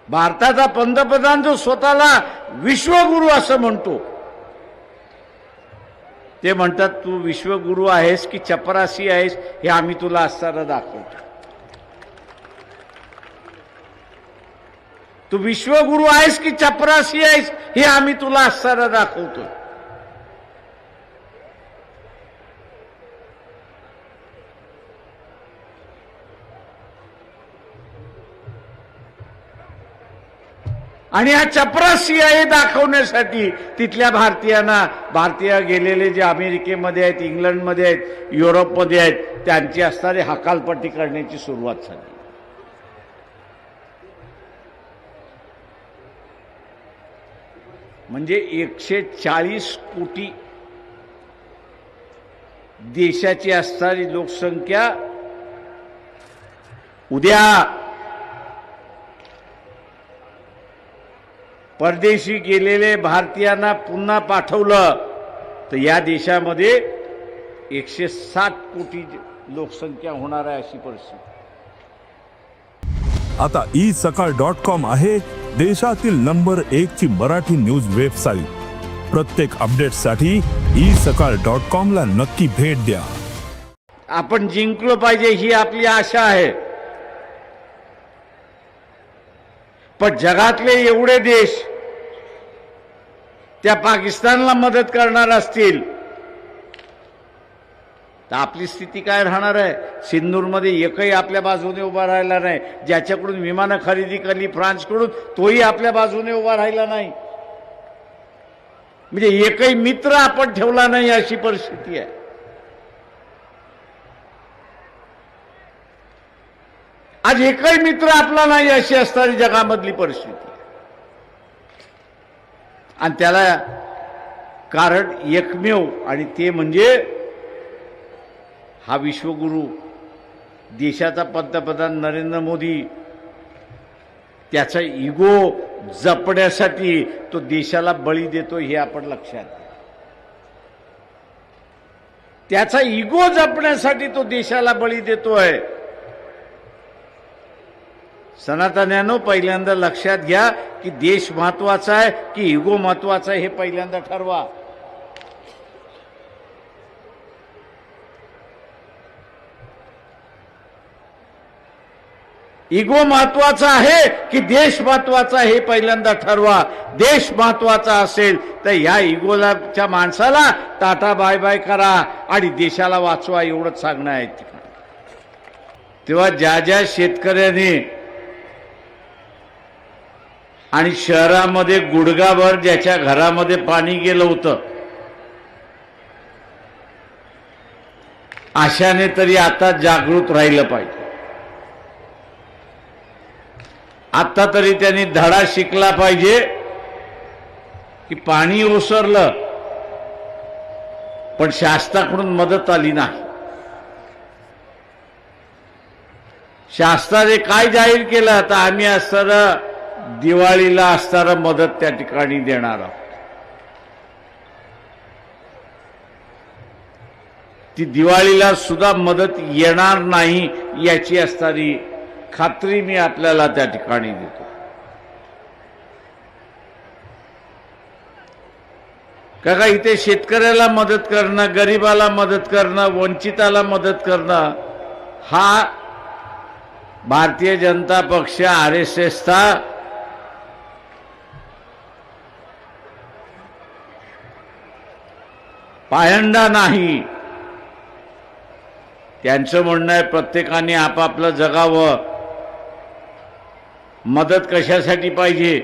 भारताचा पंतप्रधान जो स्वतःला विश्वगुरु असं म्हणतो, ते म्हणतात तू विश्वगुरु आहेस की चपरासी आहेस हे आम्ही तुला असताना दाखवतो. तू विश्वगुरु आहेस की चपरासी आहेस हे आम्ही तुला असताना दाखवतो. आणि हा चपरासी आहे दाखवण्यासाठी तिथल्या भारतीयांना, भारतीय गेलेले जे अमेरिकेमध्ये आहेत, इंग्लंडमध्ये आहेत, युरोपमध्ये आहेत, त्यांची असणारी हकालपट्टी करण्याची सुरुवात झाली. म्हणजे 140 कोटी देशाची असणारी लोकसंख्या उद्या परदेशी गेलेले भारतीयांना पुन्हा पाठवलं तर या देशामध्ये 160 कोटी लोकसंख्या होणार आहे अशी परिस्थिती. आता isakal.com आहे देशातील नंबर 1 ची मराठी न्यूज वेबसाईट. प्रत्येक अपडेटसाठी isakal.com ला नक्की भेट द्या. आपण जिंकलो पाहिजे ही आपली आशा आहे. पण जगातले एवढे देश त्या पाकिस्तानला मदत करणार असतील तर आपली स्थिती काय राहणार आहे? सिंदूरमध्ये एकही आपल्या बाजूने उभा राहिला नाही. ज्याच्याकडून विमानं खरेदी केली फ्रान्सकडून तोही आपल्या बाजूने उभा राहिला नाही. म्हणजे एकही मित्र आपण ठेवला नाही अशी परिस्थिती आहे. आज एकही मित्र आपला नाही अशी असणारी जगामधली परिस्थिती. आणि त्याला कारण एकमेव, आणि ते म्हणजे हा विश्वगुरु देशाचा पंतप्रधान नरेंद्र मोदी. त्याचा इगो जपण्यासाठी तो देशाला बळी देतो हे आपण लक्षात घ्या. त्याचा इगो जपण्यासाठी तो देशाला बळी देतोय. सनातन्यांनो, पहिल्यांदा लक्षात घ्या की देश महत्वाचा आहे की इगो महत्वाचा आहे हे पहिल्यांदा ठरवा. इगो महत्वाचा आहे की देश महत्वाचा हे पहिल्यांदा ठरवा. देश महत्वाचा असेल तर या इगोलाच्या माणसाला टाटा बाय बाय करा आणि देशाला वाचवा एवढंच सांगणं आहे. तेव्हा ज्या ज्या शेतकऱ्याने आणि शहरामध्ये गुडघाभर ज्याच्या घरामध्ये पाणी गेलं होतं अशाने तरी आता जागृत राहिलं पाहिजे. आता तरी त्यांनी धडा शिकला पाहिजे की पाणी ओसरलं पण शासनाकडून मदत आली नाही. शासनाने काय जाहीर केलं तर आम्ही असताना दिवाळीला असणारा मदत त्या ठिकाणी देणार आहोत. ती दिवाळीला सुद्धा मदत येणार नाही याची असणारी खात्री मी आपल्याला त्या ठिकाणी देतो. काका, इथे शेतकऱ्याला मदत करणं, गरिबाला मदत करणं, वंचिताला मदत करणं हा भारतीय जनता पक्ष RSSचा पायंडा नाही. त्यांचं म्हणणं आहे प्रत्येकाने आपापलं जगावं. मदत कशासाठी पाहिजे?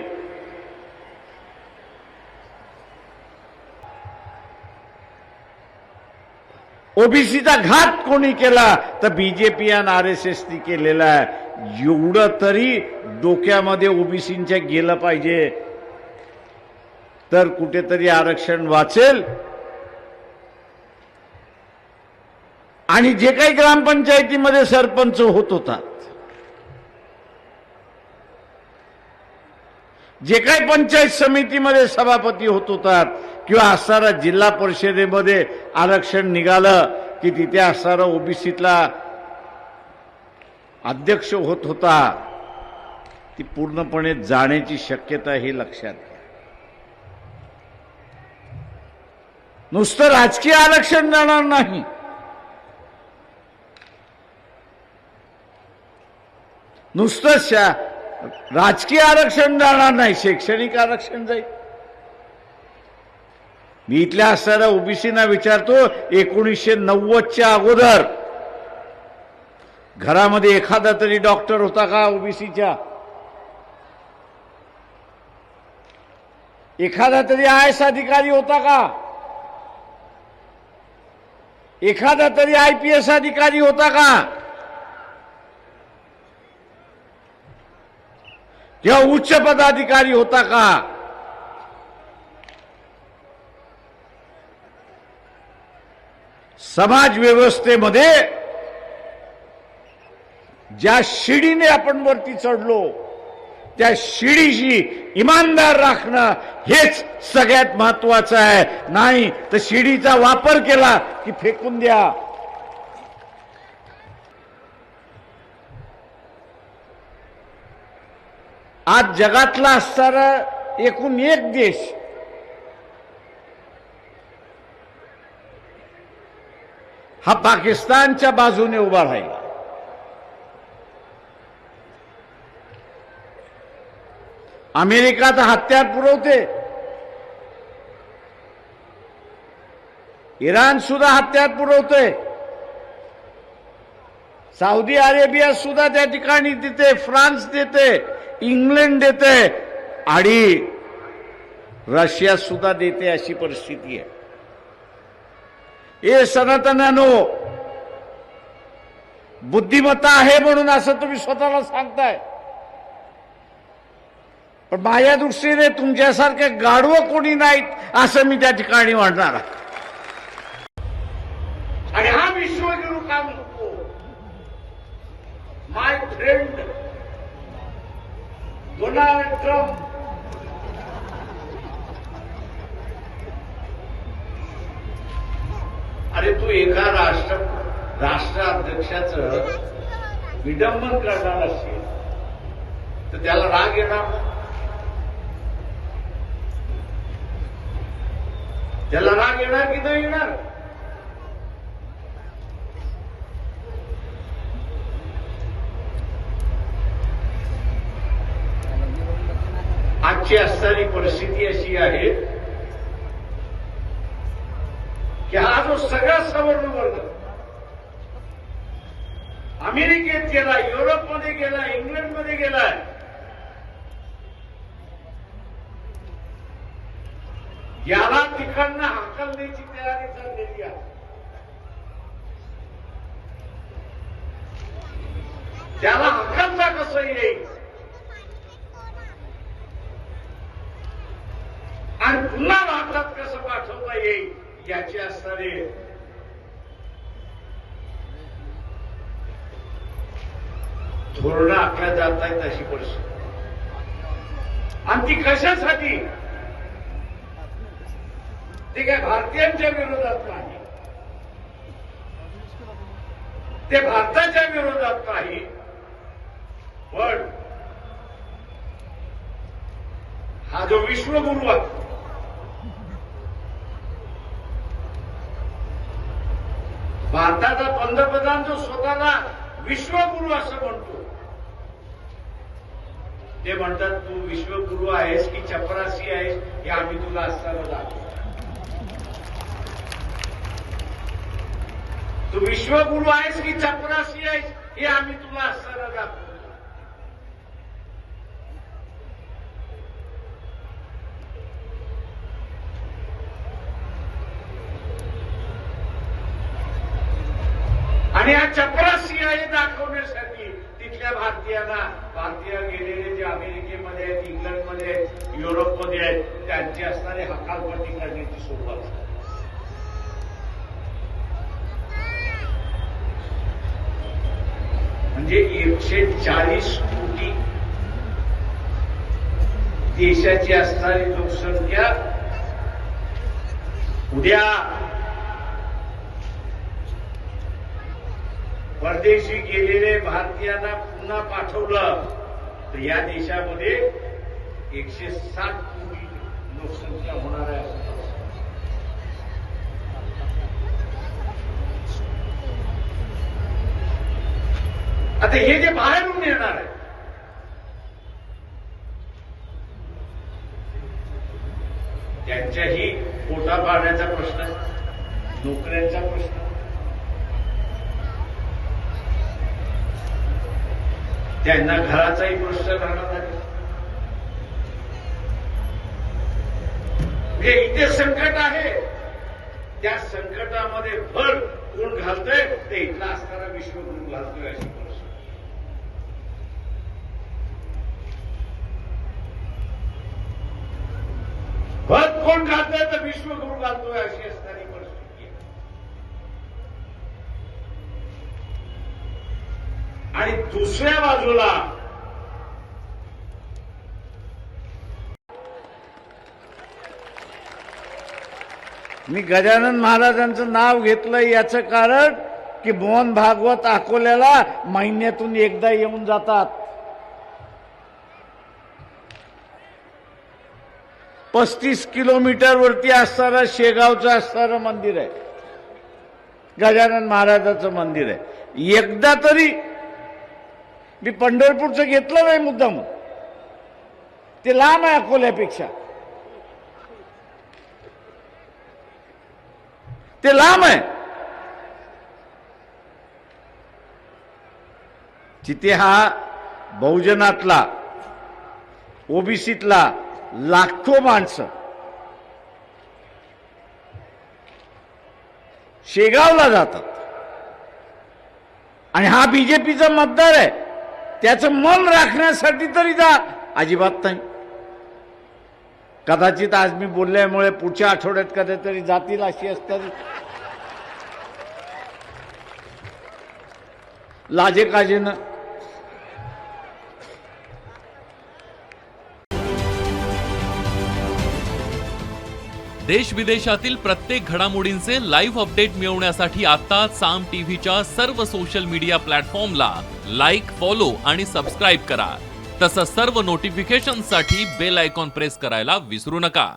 ओबीसीचा घात कोणी केला तर बीजेपी आणि RSSनी केलेला आहे. एवढं तरी डोक्यामध्ये ओबीसींच्या गेलं पाहिजे तर कुठेतरी आरक्षण वाचेल. आणि जे काही ग्रामपंचायतीमध्ये सरपंच होत होतात, जे काही पंचायत समितीमध्ये सभापती होत होतात किंवा असणारा जिल्हा परिषदेमध्ये आरक्षण निघालं की तिथे असणारा ओबीसीतला अध्यक्ष होत होता, ती पूर्णपणे जाण्याची शक्यता हे लक्षात घ्या. नुसतं राजकीय आरक्षण जाणार नाही, नुसतं राजकीय आरक्षण जाणार नाही, शैक्षणिक आरक्षण जाईल. मी इथल्या असणाऱ्या ओबीसीना विचारतो, 1990च्या अगोदर घरामध्ये एखादा तरी डॉक्टर होता का ओबीसीच्या? एखादा तरी IAS अधिकारी होता का? एखादा तरी IPS अधिकारी होता का? किंवा उच्च पदाधिकारी होता का? समाज व्यवस्थेमध्ये ज्या शिडीने आपण वरती चढलो त्या शिडीशी इमानदार राखणं हेच सगळ्यात महत्वाचं आहे. नाही तर शिडीचा वापर केला की फेकून द्या. आज जगातला असणारा एकूण एक देश हा पाकिस्तानच्या बाजूने उभा राहिला. अमेरिका तर हत्यार पुरवते, इराण सुद्धा हत्यार पुरवते, सौदी अरेबिया सुद्धा त्या ठिकाणी देते, फ्रान्स देते, इंग्लंड देते आणि रशिया सुद्धा देते. अशी परिस्थिती आहे. हे सनातनानो, बुद्धिमत्ता आहे म्हणून असं तुम्ही स्वतःला सांगताय, पण माझ्या दृष्टीने तुमच्यासारखे गाढवं कोणी नाहीत असं मी त्या ठिकाणी म्हणणार. आणि हा विश्वगुरु का म्हणतो, माय फ्रेंड डोनाल्ड ट्रम्प. अरे तू एका राष्ट्राध्यक्षाचं विडंबन करणार असेल तर त्याला राग येणार, त्याला राग येणार की नाही येणार? आजची असणारी परिस्थिती अशी आहे की हा जो सगळा सवर्ण वर्ग अमेरिकेत गेला, युरोपमध्ये गेला, इंग्लंडमध्ये गेलाय, याला तिकडनं हाकलण्याची तयारी चाललेली आहे. त्याला हाकलता कसं येईल आणि पुन्हा भारतात कसं पाठवता येईल याची असणारे धोरणं आखल्या जात आहेत. अशी परिस्थिती आणि ती कशासाठी? ते काय भारतीयांच्या विरोधात नाही, ते भारताच्या विरोधात नाही, पण हा जो विश्वगुरु आहे, भारताचा पंतप्रधान जो स्वतःला विश्वगुरु असं म्हणतो, ते म्हणतात तू विश्वगुरु आहेस की चपरासी आहेस हे आम्ही तुला असताना दाखवू. तू विश्वगुरु आहेस की चपरासी आहेस हे आम्ही तुला असताना दाखवू. आणि हा चपरासी आहे दाखवण्यासाठी तिथल्या भारतीय गेलेले जे अमेरिकेमध्ये आहेत, इंग्लंडमध्ये आहेत, युरोपमध्ये आहेत, त्यांची असणारी हकालपट्टी करण्याची सुरुवात झाली. म्हणजे 140 कोटी देशाची असणारी लोकसंख्या उद्या परदेशी गेलेले भारतीयांना पुन्हा पाठवलं तर या देशामध्ये 160 कोटी लोकसंख्या होणार आहे. आता हे जे बाहेरून येणार आहे त्यांच्याही पोटा पाण्याचा प्रश्न, नोकऱ्यांचा प्रश्न, त्यांना घराचाही प्रश्न राहणार आहे. हे इथे संकट आहे. त्या संकटामध्ये भर कोण घालतोय ते इथला असणारा विश्वगुरू घालतोय अशी परिस्थिती. भर कोण घालतोय तर विश्वगुरू घालतोय अशी असणारी परिस्थिती आहे. आणि दुसऱ्या बाजूला मी गजानन महाराजांचं नाव घेतलं याचं कारण की मोहन भागवत अकोल्याला महिन्यातून एकदा येऊन जातात. 35 किलोमीटर वरती असणारं शेगावचं असणारं मंदिर आहे, गजानन महाराजाचं मंदिर आहे. एकदा तरी मी पंढरपूरचं घेतलं नाही मुद्दाम, ते लांब आहे अकोल्यापेक्षा, ते लांब आहे. जिथे हा बहुजनातला ओबीसीतला लाखो माणसं शेगावला जातात आणि हा बीजेपीचा मतदार आहे, त्याचं मन राखण्यासाठी तरी जा. अजिबात नाही. कदाचित आज मी बोलल्यामुळे पुढच्या आठवड्यात कधीतरी जातील अशी असतात लाजेकाजेनं. देश विदेशातील प्रत्येक घडामोडींचे लाईव्ह अपडेट मिळवण्यासाठी आता साम टीव्हीच्या सर्व सोशल मीडिया प्लॅटफॉर्मला लाईक, फॉलो आणि सबस्क्राईब करा. तसंच सर्व नोटिफिकेशनसाठी बेल आयकॉन प्रेस करायला विसरू नका.